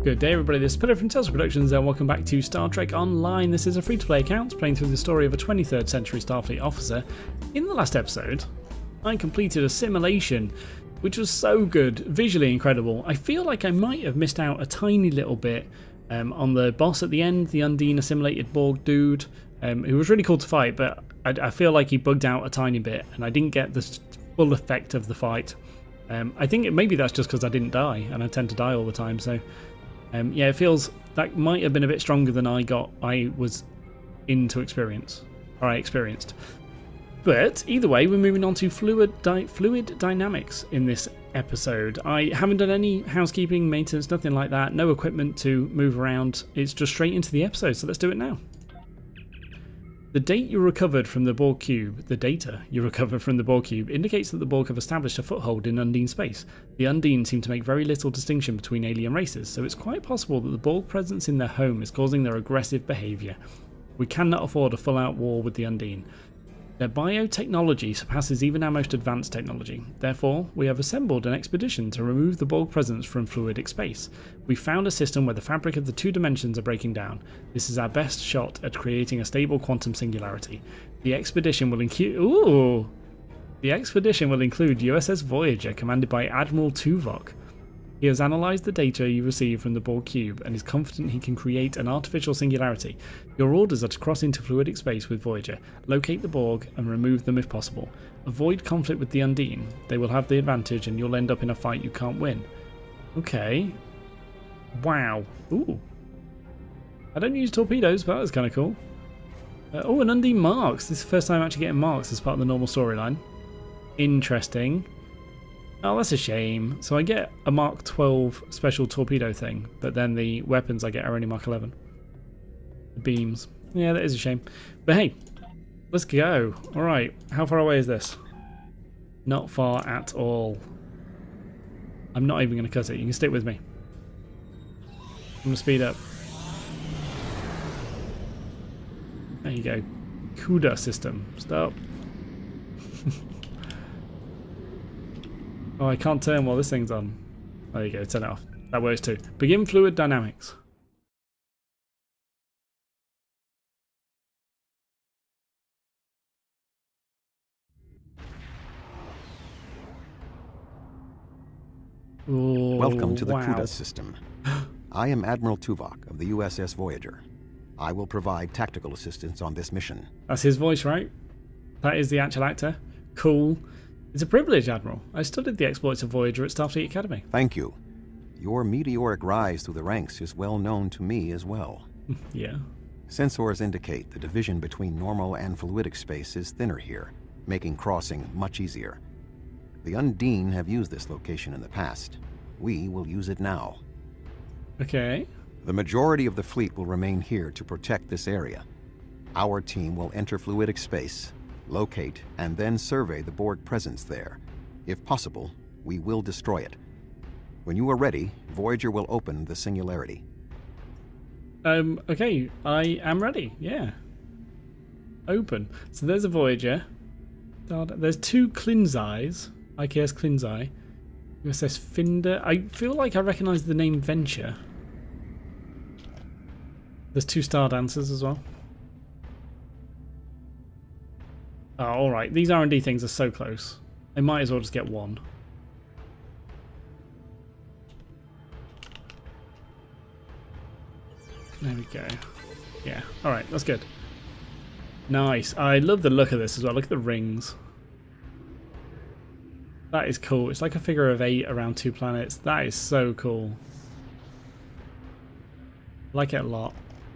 Good day everybody, this is Peter from Telstra Productions and welcome back to Star Trek Online. This is a free-to-play account playing through the story of a 23rd century Starfleet officer. In the last episode, I completed a simulation which was so good, visually incredible. I feel like I might have missed out a tiny little bit on the boss at the end, the Undine assimilated Borg dude, who was really cool to fight, but I feel like he bugged out a tiny bit and I didn't get the full effect of the fight. I think maybe that's just because I didn't die, and I tend to die all the time, so yeah, it feels that might have been a bit stronger than I was into experience, or I experienced. But either way, we're moving on to fluid dynamics in this episode. I haven't done any housekeeping, maintenance, nothing like that. No equipment to move around. It's just straight into the episode, so let's do it now. The data you recovered from the Borg cube indicates that the Borg have established a foothold in Undine space. The Undine seem to make very little distinction between alien races, so it's quite possible that the Borg presence in their home is causing their aggressive behaviour. We cannot afford a full-out war with the Undine. Their biotechnology surpasses even our most advanced technology. Therefore, we have assembled an expedition to remove the Borg presence from fluidic space. We found a system where the fabric of the two dimensions are breaking down. This is our best shot at creating a stable quantum singularity. The expedition will include USS Voyager, commanded by Admiral Tuvok. He has analysed the data you received from the Borg cube and is confident he can create an artificial singularity. Your orders are to cross into fluidic space with Voyager, locate the Borg and remove them if possible. Avoid conflict with the Undine. They will have the advantage and you'll end up in a fight you can't win. Okay. Wow. Ooh. I don't use torpedoes, but that's kind of cool. Oh, an Undine marks. This is the first time I'm actually getting marks as part of the normal storyline. Interesting. Oh, that's a shame. So I get a Mark 12 special torpedo thing, but then the weapons I get are only Mark 11. The beams. Yeah, that is a shame. But hey, let's go. Alright, how far away is this? Not far at all. I'm not even going to cut it. You can stick with me. I'm going to speed up. There you go. CUDA system. Stop. Oh, I can't turn while this thing's on. There you go, turn it off. That works too. Begin fluid dynamics. Oh, welcome to the wow. CUDA system. I am Admiral Tuvok of the USS Voyager. I will provide tactical assistance on this mission. That's his voice, right? That is the actual actor. Cool. It's a privilege, Admiral. I studied the exploits of Voyager at Starfleet Academy. Thank you. Your meteoric rise through the ranks is well known to me as well. Yeah. Sensors indicate the division between normal and fluidic space is thinner here, making crossing much easier. The Undine have used this location in the past. We will use it now. Okay. The majority of the fleet will remain here to protect this area. Our team will enter fluidic space, locate, and then survey the Borg presence there. If possible, we will destroy it. When you are ready, Voyager will open the singularity. Okay, I am ready, yeah. Open. So there's a Voyager. There's two Klinzais, IKS Klinzai. USS Finder. I feel like I recognise the name Venture. There's two Star Dancers as well. Oh, alright, these R&D things are so close. They might as well just get one. There we go. Yeah, alright, that's good. Nice. I love the look of this as well. Look at the rings. That is cool. It's like a figure of 8 around 2 planets. That is so cool. I like it a lot.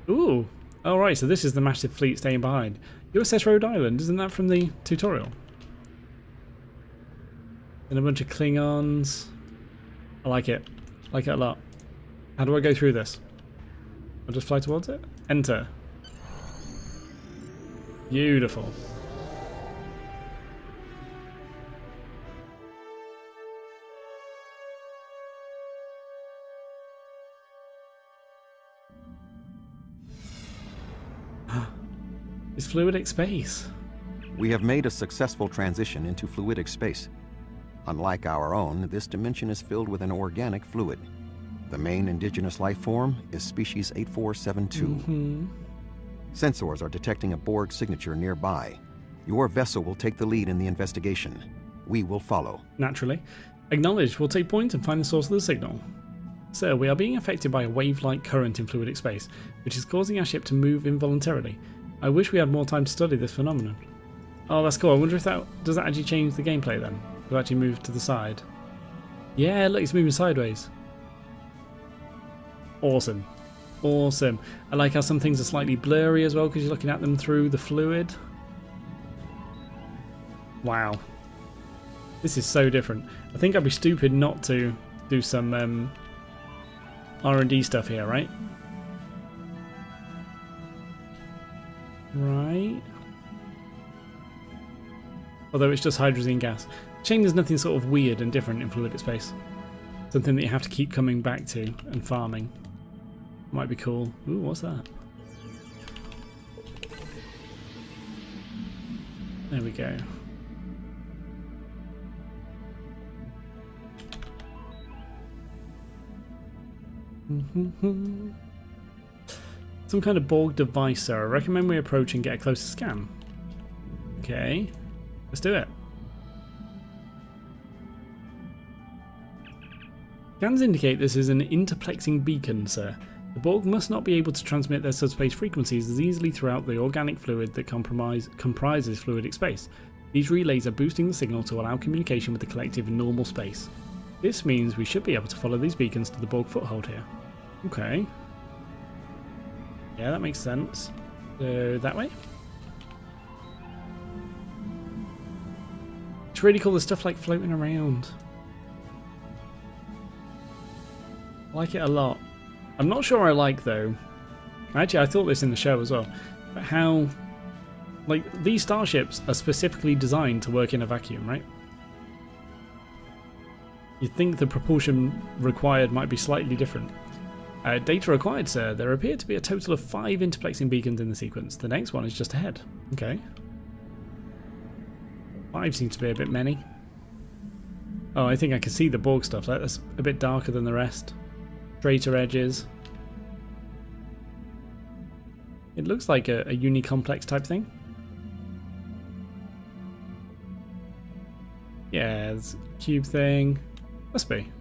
Ooh. Alright, so this is the massive fleet staying behind. USS Rhode Island, isn't that from the tutorial? And a bunch of Klingons. I like it. I like it a lot. How do I go through this? I'll just fly towards it? Enter. Beautiful. It's fluidic space. We have made a successful transition into fluidic space. Unlike our own, this dimension is filled with an organic fluid. The main indigenous life form is species 8472. Sensors are detecting a Borg signature nearby. Your vessel will take the lead in the investigation. We will follow. Naturally. Acknowledged. We'll take point and find the source of the signal. Sir, we are being affected by a wave-like current in fluidic space, which is causing our ship to move involuntarily. I wish we had more time to study this phenomenon. Oh, that's cool. I wonder if does that actually change the gameplay then? To actually move to the side. Yeah, look, it's moving sideways. Awesome. Awesome. I like how some things are slightly blurry as well because you're looking at them through the fluid. Wow. This is so different. I think I'd be stupid not to do some R&D stuff here, right? Right. Although it's just hydrogen gas. Shame there's nothing sort of weird and different in fluidic space. Something that you have to keep coming back to and farming. Might be cool. Ooh, what's that? There we go. Some kind of Borg device, sir. I recommend we approach and get a closer scan. Okay, let's do it. Scans indicate this is an interplexing beacon, sir. The Borg must not be able to transmit their subspace frequencies as easily throughout the organic fluid that comprises fluidic space. These relays are boosting the signal to allow communication with the collective in normal space. This means we should be able to follow these beacons to the Borg foothold here. Okay. Yeah, that makes sense. So, that way? It's really cool, there's stuff like floating around. I like it a lot. I'm not sure I like, though, actually I thought this in the show as well, but how, like, these starships are specifically designed to work in a vacuum, right? You'd think the propulsion required might be slightly different. Data required, sir. There appear to be a total of 5 interplexing beacons in the sequence. The next one is just ahead. Okay. 5 seems to be a bit many. Oh, I think I can see the Borg stuff. That's a bit darker than the rest. Straighter edges. It looks like a uni-complex type thing. Yeah, it's a cube thing. Must be.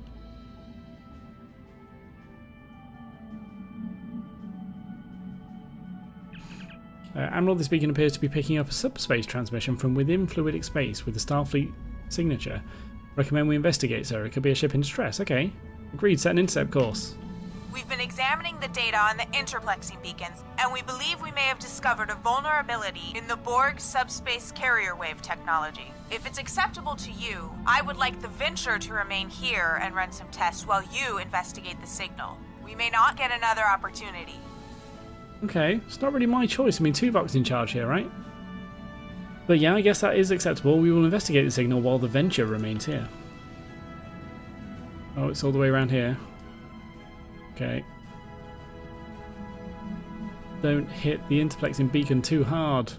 Admiral, this beacon appears to be picking up a subspace transmission from within fluidic space with the Starfleet signature. Recommend we investigate, sir. It could be a ship in distress. Okay. Agreed. Set an intercept course. We've been examining the data on the interplexing beacons, and we believe we may have discovered a vulnerability in the Borg subspace carrier wave technology. If it's acceptable to you, I would like the Venture to remain here and run some tests while you investigate the signal. We may not get another opportunity. Okay, it's not really my choice. I mean, Tuvok's in charge here, right? But yeah, I guess that is acceptable. We will investigate the signal while the Venture remains here. Oh, it's all the way around here. Okay. Don't hit the interplexing beacon too hard.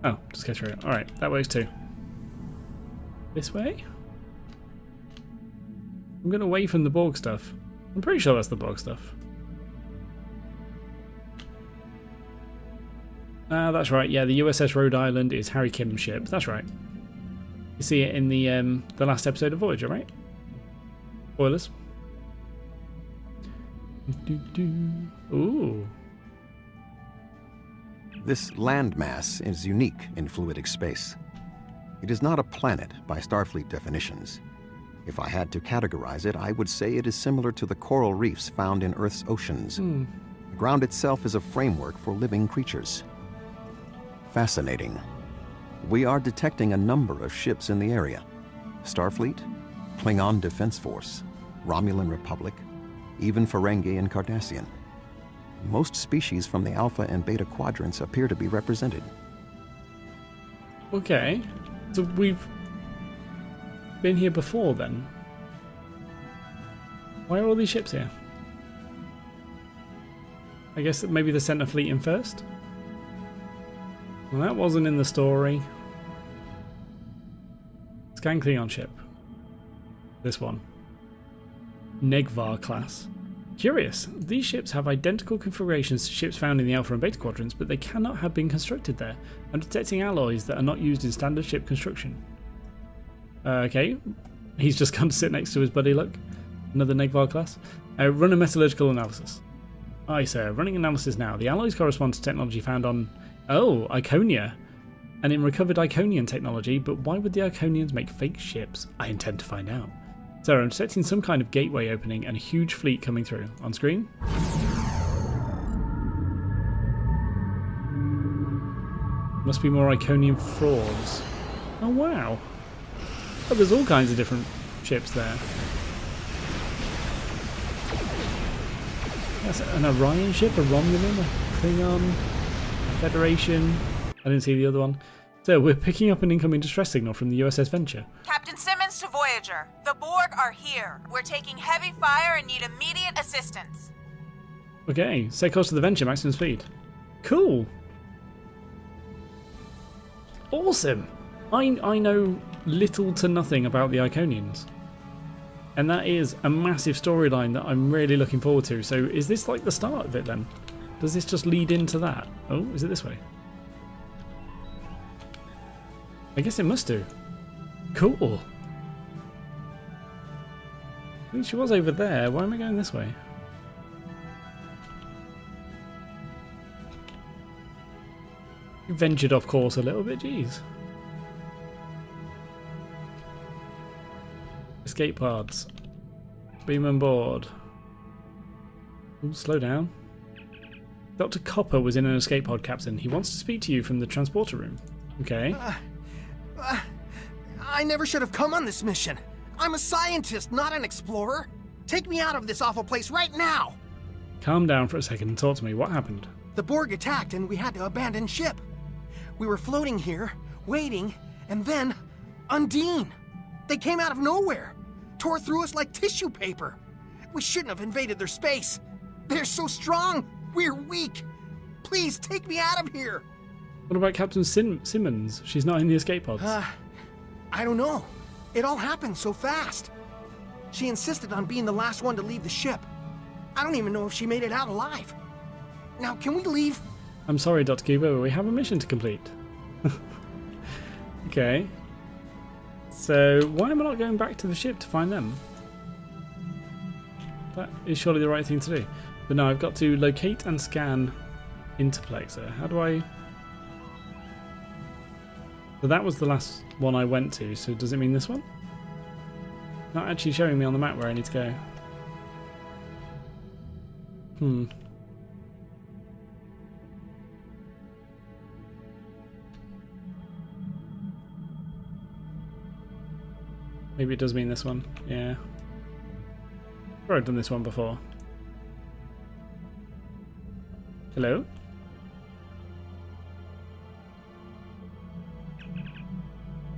Oh, just go through it. Alright, that works too. This way? I'm going away from the Borg stuff. I'm pretty sure that's the Borg stuff. That's right. Yeah, the USS Rhode Island is Harry Kim's ship. That's right. You see it in the last episode of Voyager, right? Spoilers. Ooh. This landmass is unique in fluidic space. It is not a planet by Starfleet definitions. If I had to categorize it, I would say it is similar to the coral reefs found in Earth's oceans. The ground itself is a framework for living creatures. Fascinating. We are detecting a number of ships in the area. Starfleet, Klingon Defense Force, Romulan Republic, even Ferengi and Cardassian. Most species from the Alpha and Beta quadrants appear to be represented. Okay, so we've been here before then. Why are all these ships here? I guess that maybe they sent a fleet in first? Well, that wasn't in the story. Scan Klingon ship. This one. Negvar class. Curious, these ships have identical configurations to ships found in the Alpha and Beta quadrants, but they cannot have been constructed there. I'm detecting alloys that are not used in standard ship construction. Okay, he's just come to sit next to his buddy, look. Another Negvar class. Run a metallurgical analysis. Aye, sir. Running analysis now. The alloys correspond to technology found on... Oh, Iconia. And in recovered Iconian technology, but why would the Iconians make fake ships? I intend to find out. So I'm detecting some kind of gateway opening and a huge fleet coming through. On screen? Must be more Iconian frauds. Oh wow. Oh, there's all kinds of different ships there. That's an Orion ship, a Romulan, a Klingon, a Federation. I didn't see the other one. So we're picking up an incoming distress signal from the USS Venture. Captain Simmons to Voyager. The Borg are here. We're taking heavy fire and need immediate assistance. Okay, stay close to the Venture, maximum speed. Cool. Awesome. I know little to nothing about the Iconians. And that is a massive storyline that I'm really looking forward to. So is this like the start of it then? Does this just lead into that? Oh, is it this way? I guess it must do. Cool. I think she was over there. Why am I going this way? You ventured off course a little bit, jeez. Escape pods. Beam on board. Ooh, slow down. Dr. Copper was in an escape pod, Captain. He wants to speak to you from the transporter room. Okay. I never should have come on this mission. I'm a scientist, not an explorer. Take me out of this awful place right now. Calm down for a second and talk to me. What happened? The Borg attacked and we had to abandon ship. We were floating here, waiting, and then Undine. They came out of nowhere, tore through us like tissue paper. We shouldn't have invaded their space. They're so strong, we're weak. Please take me out of here. What about Captain Simmons? She's not in the escape pods. I don't know. It all happened so fast. She insisted on being the last one to leave the ship. I don't even know if she made it out alive. Now, can we leave? I'm sorry, Dr. Cooper, but we have a mission to complete. Okay. So, why am I not going back to the ship to find them? That is surely the right thing to do. But no, I've got to locate and scan Interplexer. How do I... So that was the last one I went to, so does it mean this one? Not actually showing me on the map where I need to go. Maybe it does mean this one. Yeah. I've done this one before. Hello?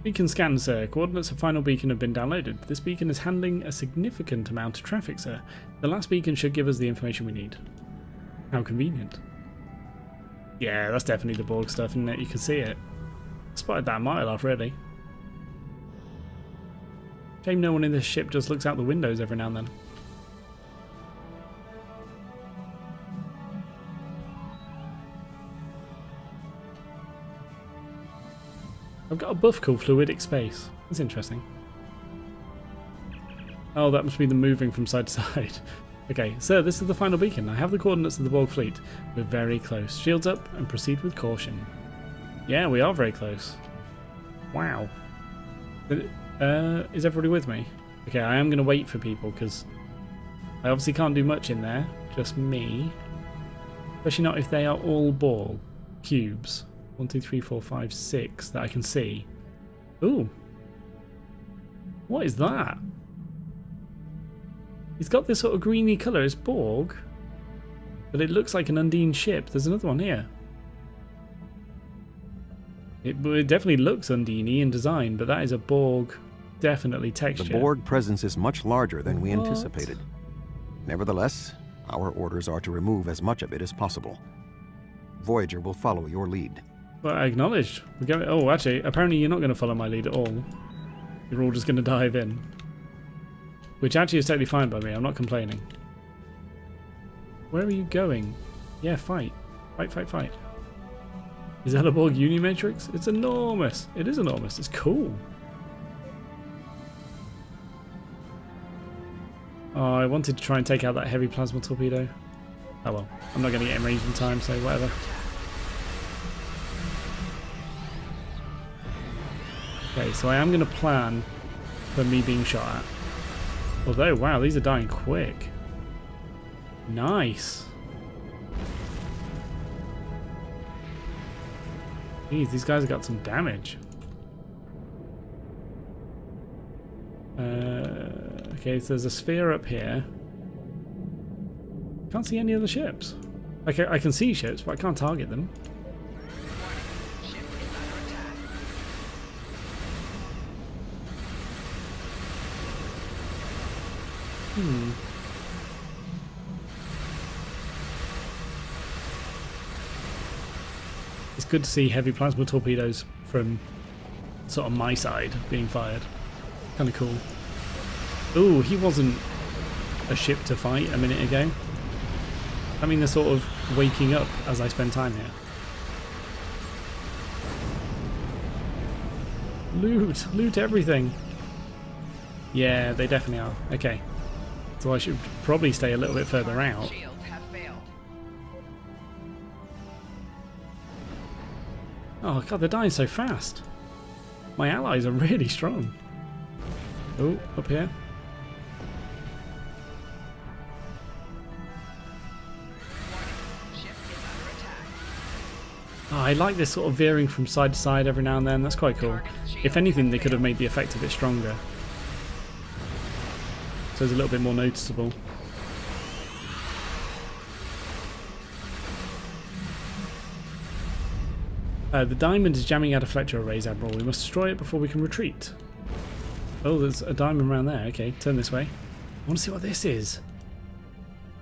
Beacon scan, sir. Coordinates of final beacon have been downloaded. This beacon is handling a significant amount of traffic, sir. The last beacon should give us the information we need. How convenient. Yeah, that's definitely the Borg stuff, isn't it? You can see it. Spotted that a mile off, really. Shame no one in this ship just looks out the windows every now and then. I've got a buff called Fluidic Space. That's interesting. Oh, that must be the moving from side to side. Okay, sir, this is the final beacon. I have the coordinates of the Borg fleet. We're very close. Shields up and proceed with caution. Yeah, we are very close. Wow. Is everybody with me? Okay, I am going to wait for people because I obviously can't do much in there. Just me. Especially not if they are all Borg cubes. 1, 2, 3, 4, 5, 6 that I can see. Ooh. What is that? He's got this sort of greeny colour. It's Borg. But it looks like an Undine ship. There's another one here. It definitely looks Undine-y in design, but that is a Borg, definitely texture. The Borg presence is much larger than we What? anticipated. Nevertheless, our orders are to remove as much of it as possible. Voyager will follow your lead. Well, I acknowledged. We're going. Oh, actually, apparently you're not going to follow my lead at all. You're all just going to dive in. which actually is totally fine by me. I'm not complaining. Where are you going? Yeah, fight. Fight, fight, fight. Is that a Borg Unimatrix? It's enormous. It is enormous. It's cool. Oh, I wanted to try and take out that heavy plasma torpedo. Oh well, I'm not going to get in range in time, so whatever. Okay, so I am going to plan for me being shot at. Although, wow, these are dying quick. Nice. Jeez, these guys have got some damage. Okay, so there's a sphere up here. Can't see any other ships. I can see ships, but I can't target them. It's good to see heavy plasma torpedoes from sort of my side being fired. Kind of cool. Ooh, he wasn't a ship to fight a minute ago. I mean, they're sort of waking up as I spend time here. Loot! Loot everything! Yeah, they definitely are. Okay. So I should probably stay a little bit further out. Oh god, they're dying so fast. My allies are really strong. Oh, up here. Oh, I like this sort of veering from side to side every now and then. That's quite cool. If anything, they could have made the effect a bit stronger, so it's a little bit more noticeable. The diamond is jamming out a Fletcher arrays, Admiral. We must destroy it before we can retreat. Oh, there's a diamond around there. Okay, turn this way. I want to see what this is.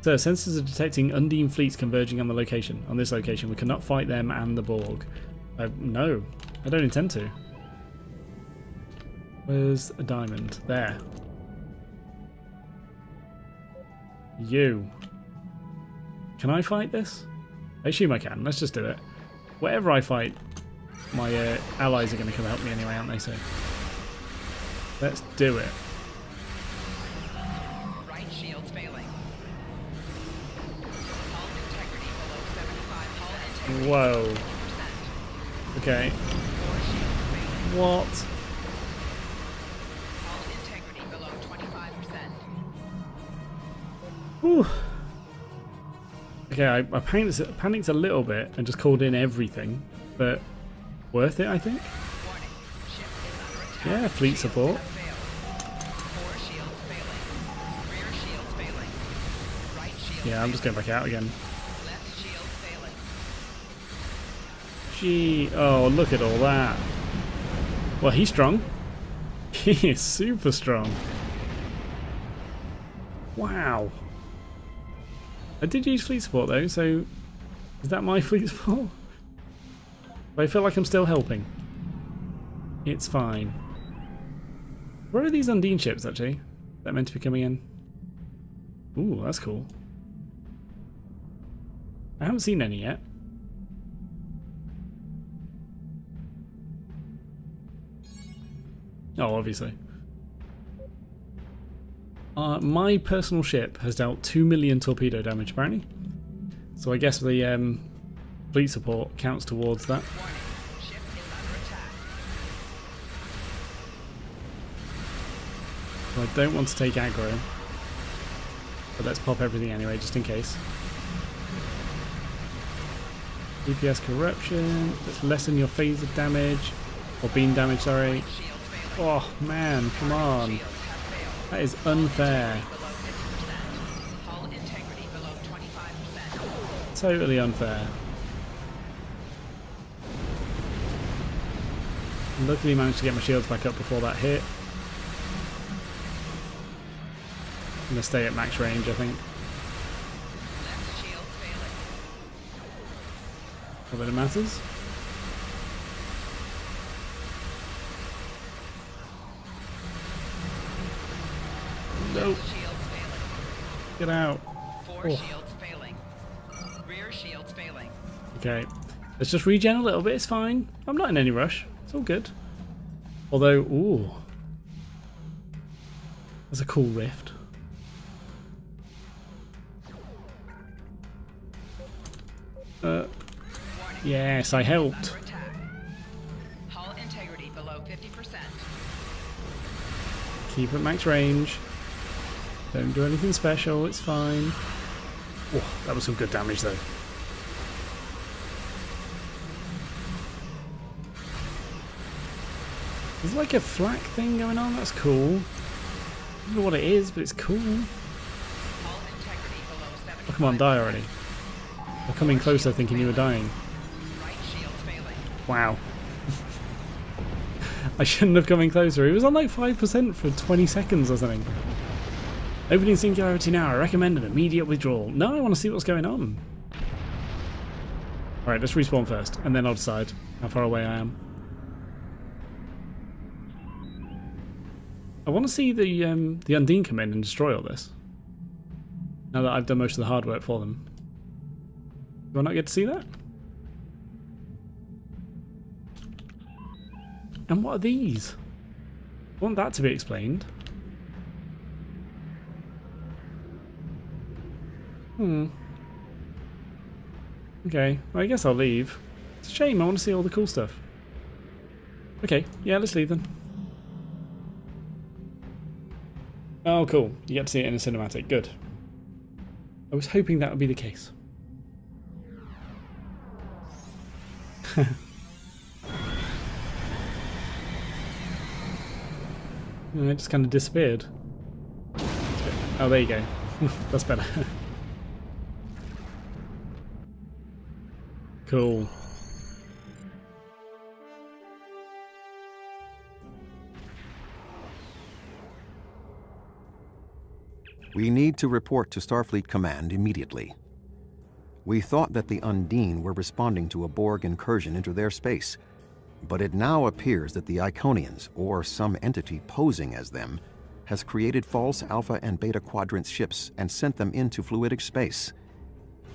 Sir, sensors are detecting Undine fleets converging on this location. We cannot fight them and the Borg. No, I don't intend to. Where's a diamond? There. You. Can I fight this? I assume I can. Let's just do it. Whatever I fight, my allies are going to come help me anyway, aren't they? So let's do it. Right shield's failing. Hull integrity below 75. Hull integrity Whoa. Okay. What? Hull integrity below 25%. Whew. Okay, I panicked a little bit and just called in everything, but worth it, I think. Warning. Ship is under attack. Yeah, fleet support. Core shields failing. Rear shields failing. Right shield Yeah, I'm just going back out again. Left shield failing. Gee, oh, look at all that. Well, he's strong. He is super strong. Wow. I did use fleet support though, so is that my fleet support? But I feel like I'm still helping. It's fine. Where are these Undine ships actually? That meant to be coming in? Ooh, that's cool. I haven't seen any yet. Oh, obviously. My personal ship has dealt 2 million torpedo damage, apparently. So I guess the fleet support counts towards that. Warning. Ship is under attack. So I don't want to take aggro. But let's pop everything anyway, just in case. DPS corruption. Let's lessen your phaser damage. Or beam damage, sorry. Shield failing. Oh man, come on. Shields have failed. That is unfair. Below 50%. Hull integrity below 25%. Totally unfair. Luckily managed to get my shields back up before that hit. I'm going to stay at max range, I think. Left shield failing. Not that it matters. Nope. Shields failing. Get out. 4 Oh. shields failing. Rear shields failing. Okay. Let's just regen a little bit. It's fine. I'm not in any rush. It's all good. Although, ooh. That's a cool rift. Warning. Yes, I helped. Under attack. Hull integrity below 50%. Keep at max range. Don't do anything special, it's fine. Oh, that was some good damage though. There's like a flak thing going on, that's cool. I don't know what it is, but it's cool. Hull integrity below 75%. Oh, come on, die already. We're coming closer thinking you were dying. Right shields failing. Wow. I shouldn't have come in closer. He was on like 5% for 20 seconds or something. Opening singularity now. I recommend an immediate withdrawal. No, I want to see what's going on. Alright, let's respawn first, and then I'll decide how far away I am. I want to see the Undine come in and destroy all this. Now that I've done most of the hard work for them. Do I not get to see that? And what are these? I want that to be explained. Okay, well, I guess I'll leave. It's a shame, I want to see all the cool stuff. Okay, yeah, let's leave then. Oh, cool. You get to see it in a cinematic. Good. I was hoping that would be the case. It just kind of disappeared. Oh, there you go. That's better. Cool. We need to report to Starfleet Command immediately. We thought that the Undine were responding to a Borg incursion into their space, but it now appears that the Iconians, or some entity posing as them, has created false Alpha and Beta Quadrant ships and sent them into fluidic space.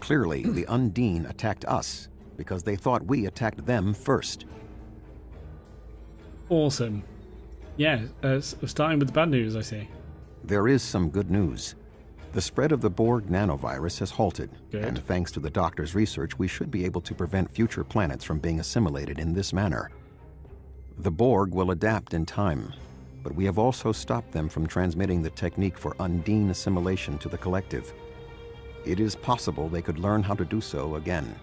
Clearly, the Undine attacked us because they thought we attacked them first. Awesome. Yeah, starting with the bad news, I see. There is some good news. The spread of the Borg nanovirus has halted, Good. and thanks to the doctor's research, we should be able to prevent future planets from being assimilated in this manner. The Borg will adapt in time, but we have also stopped them from transmitting the technique for Undine assimilation to the collective. It is possible they could learn how to do so again.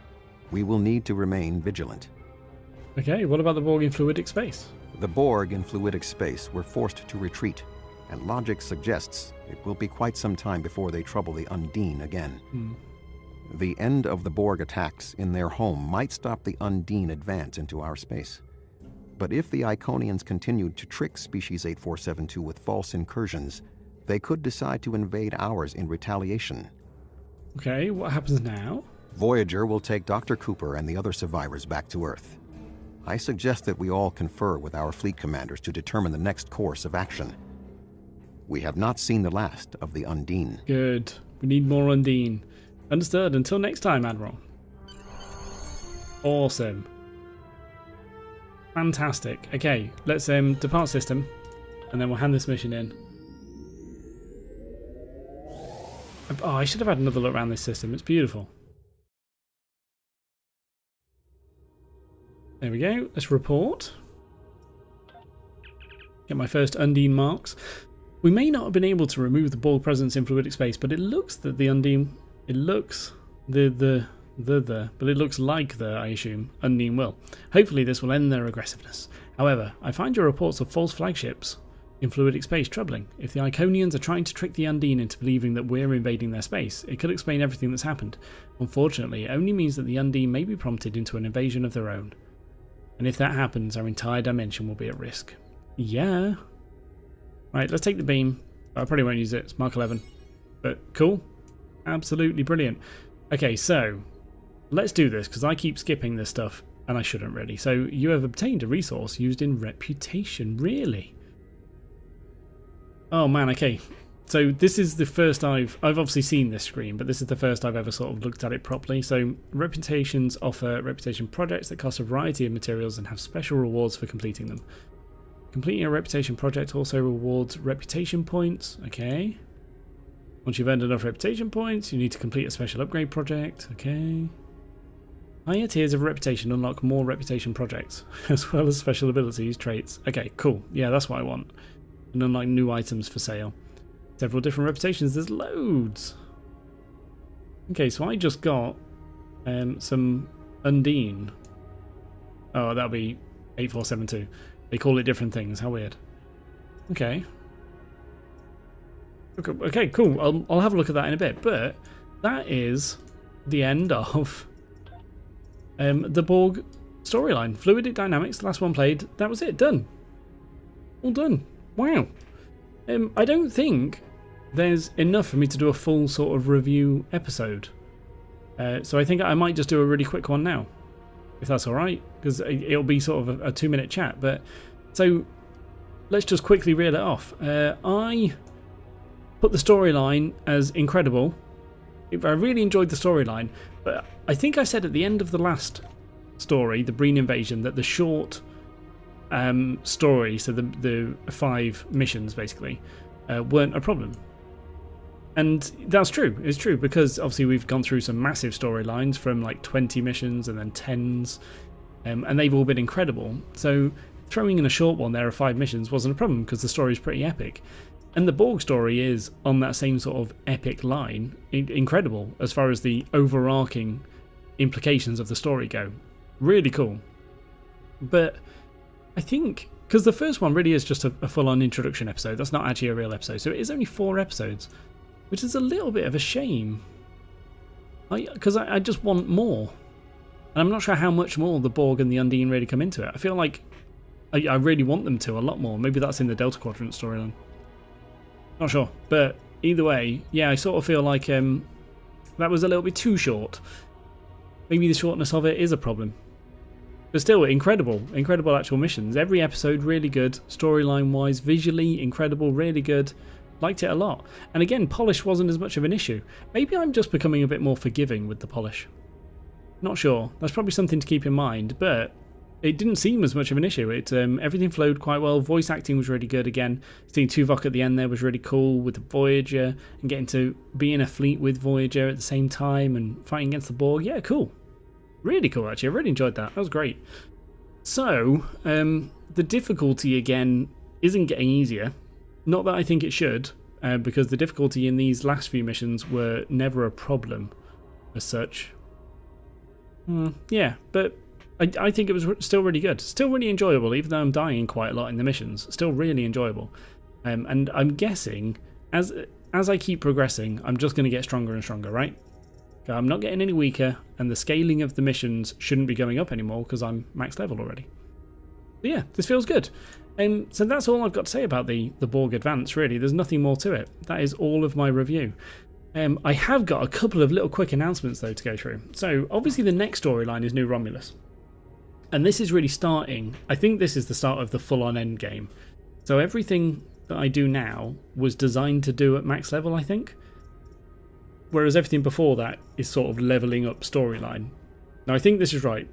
We will need to remain vigilant. Okay, what about the Borg in fluidic space? The Borg in fluidic space were forced to retreat, and logic suggests it will be quite some time before they trouble the Undine again. The end of the Borg attacks in their home might stop the Undine advance into our space. But if the Iconians continued to trick Species 8472 with false incursions, they could decide to invade ours in retaliation. Okay, what happens now? Voyager will take Dr. Cooper and the other survivors back to Earth. I suggest that we all confer with our fleet commanders to determine the next course of action. We have not seen the last of the Undine. Good. We need more Undine. Understood. Until next time, Admiral. Awesome. Fantastic. Okay, let's depart system, and then we'll hand this mission in. Oh, I should have had another look around this system. It's beautiful. There we go. Let's report. Get my first Undine marks. We may not have been able to remove the Borg presence in fluidic space, but it looks that the Undine... It looks... but it looks like I assume, Undine will. Hopefully this will end their aggressiveness. However, I find your reports of false flagships in fluidic space troubling. If the Iconians are trying to trick the Undine into believing that we're invading their space, it could explain everything that's happened. Unfortunately, it only means that the Undine may be prompted into an invasion of their own. And if that happens, our entire dimension will be at risk. Yeah. Right, let's take the beam. I probably won't use it. It's Mark 11. But cool. Absolutely brilliant. Okay, so let's do this, because I keep skipping this stuff, and I shouldn't really. So you have obtained a resource used in reputation. Really? Oh man, okay. So this is the first I've obviously seen this screen, but this is the first I've ever sort of looked at it properly. So reputations offer reputation projects that cost a variety of materials and have special rewards for completing them. Completing a reputation project also rewards reputation points. Okay. Once you've earned enough reputation points, you need to complete a special upgrade project. Okay. Higher tiers of reputation unlock more reputation projects, as well as special abilities, traits. Okay, cool. Yeah, that's what I want. And unlock new items for sale. Several different reputations. There's loads. Okay, so I just got some Undine. Oh, that'll be 8472. They call it different things. How weird. Okay. Okay, cool. I'll have a look at that in a bit. But that is the end of the Borg storyline. Fluidic Dynamics, the last one played. That was it. Done. All done. Wow. I don't think there's enough for me to do a full sort of review episode. So I think I might just do a really quick one now, if that's alright, because it'll be sort of a 2-minute chat. But so let's just quickly reel it off. I put the storyline as incredible. I really enjoyed the storyline, but I think I said at the end of the last story, the Breen invasion, that the short story, so the 5 missions basically, weren't a problem. And that's true. It's true, because obviously we've gone through some massive storylines from like 20 missions and then 10s, and they've all been incredible. So throwing in a short one there of 5 missions wasn't a problem, because the story is pretty epic. And the Borg story is on that same sort of epic line, incredible as far as the overarching implications of the story go. Really cool. But I think, because the first one really is just a full-on introduction episode, that's not actually a real episode, so it is only 4 episodes, which is a little bit of a shame. Because I just want more. And I'm not sure how much more the Borg and the Undine really come into it. I feel like I really want them to a lot more. Maybe that's in the Delta Quadrant storyline. Not sure. But either way, yeah, I sort of feel like that was a little bit too short. Maybe the shortness of it is a problem. But still, incredible actual missions. Every episode really good, storyline-wise, visually incredible, really good. Liked it a lot. And again, polish wasn't as much of an issue. Maybe I'm just becoming a bit more forgiving with the polish. Not sure. That's probably something to keep in mind, but it didn't seem as much of an issue. Everything flowed quite well. Voice acting was really good again. Seeing Tuvok at the end there was really cool with the Voyager, and getting to be in a fleet with Voyager at the same time and fighting against the Borg. Yeah, cool. Really cool, actually. I really enjoyed that. That was great. So, the difficulty, again, isn't getting easier. Not that I think it should, because the difficulty in these last few missions were never a problem as such. Yeah, but I think it was still really good. Still really enjoyable, even though I'm dying quite a lot in the missions. Still really enjoyable. And I'm guessing, as I keep progressing, I'm just going to get stronger and stronger, right? I'm not getting any weaker, and the scaling of the missions shouldn't be going up anymore because I'm max level already. But yeah, this feels good. So that's all I've got to say about the Borg Advance, really. There's nothing more to it. That is all of my review. I have got a couple of little quick announcements, though, to go through. So, obviously the next storyline is New Romulus. And this is really starting, I think this is the start of the full-on end game. So everything that I do now was designed to do at max level, I think. Whereas everything before that is sort of leveling up storyline. Now, I think this is right.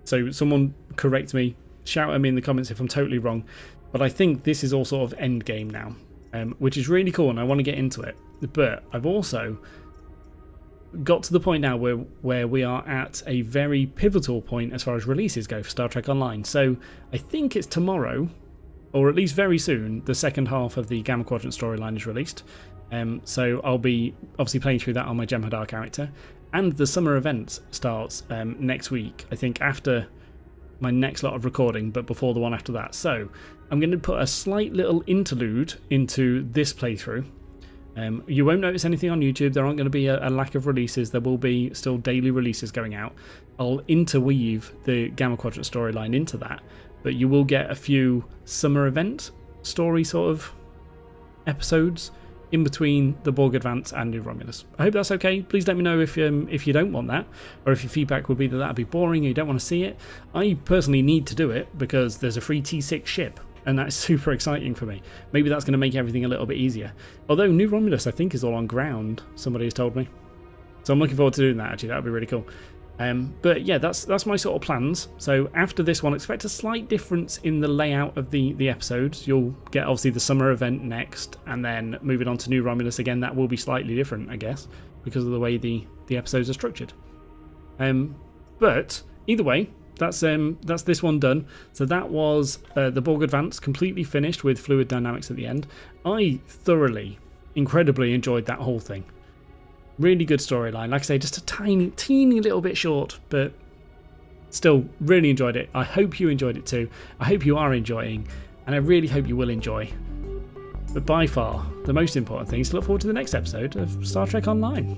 So someone correct me, shout at me in the comments if I'm totally wrong. But I think this is all sort of end game now, which is really cool, and I want to get into it. But I've also got to the point now where we are at a very pivotal point as far as releases go for Star Trek Online. So I think it's tomorrow, or at least very soon, the second half of the Gamma Quadrant storyline is released. So I'll be obviously playing through that on my Jem'Hadar character. And the summer event starts next week, I think after my next lot of recording, but before the one after that. So I'm going to put a slight little interlude into this playthrough. You won't notice anything on YouTube. There aren't going to be a lack of releases. There will be still daily releases going out. I'll interweave the Gamma Quadrant storyline into that, but you will get a few summer event story sort of episodes in between the Borg Advance and New Romulus. I hope that's okay. Please let me know if you don't want that, or if your feedback would be that that'd be boring and you don't want to see it. I personally need to do it because there's a free T6 ship and that's super exciting for me. Maybe that's going to make everything a little bit easier. Although New Romulus, I think, is all on ground, somebody has told me. So I'm looking forward to doing that, actually. That would be really cool. But yeah, that's my sort of plans. So after this one, expect a slight difference in the layout of the episodes. You'll get, obviously, the summer event next, and then moving on to New Romulus again. That will be slightly different, I guess, because of the way the episodes are structured. But either way, that's this one done. So that was the Borg Advance, completely finished with fluid dynamics at the end. I thoroughly, incredibly enjoyed that whole thing. Really good storyline. Like I say, just a teeny little bit short, but still really enjoyed it. I hope you enjoyed it too. I hope you are enjoying, and I really hope you will enjoy. But by far, the most important thing is to look forward to the next episode of Star Trek Online.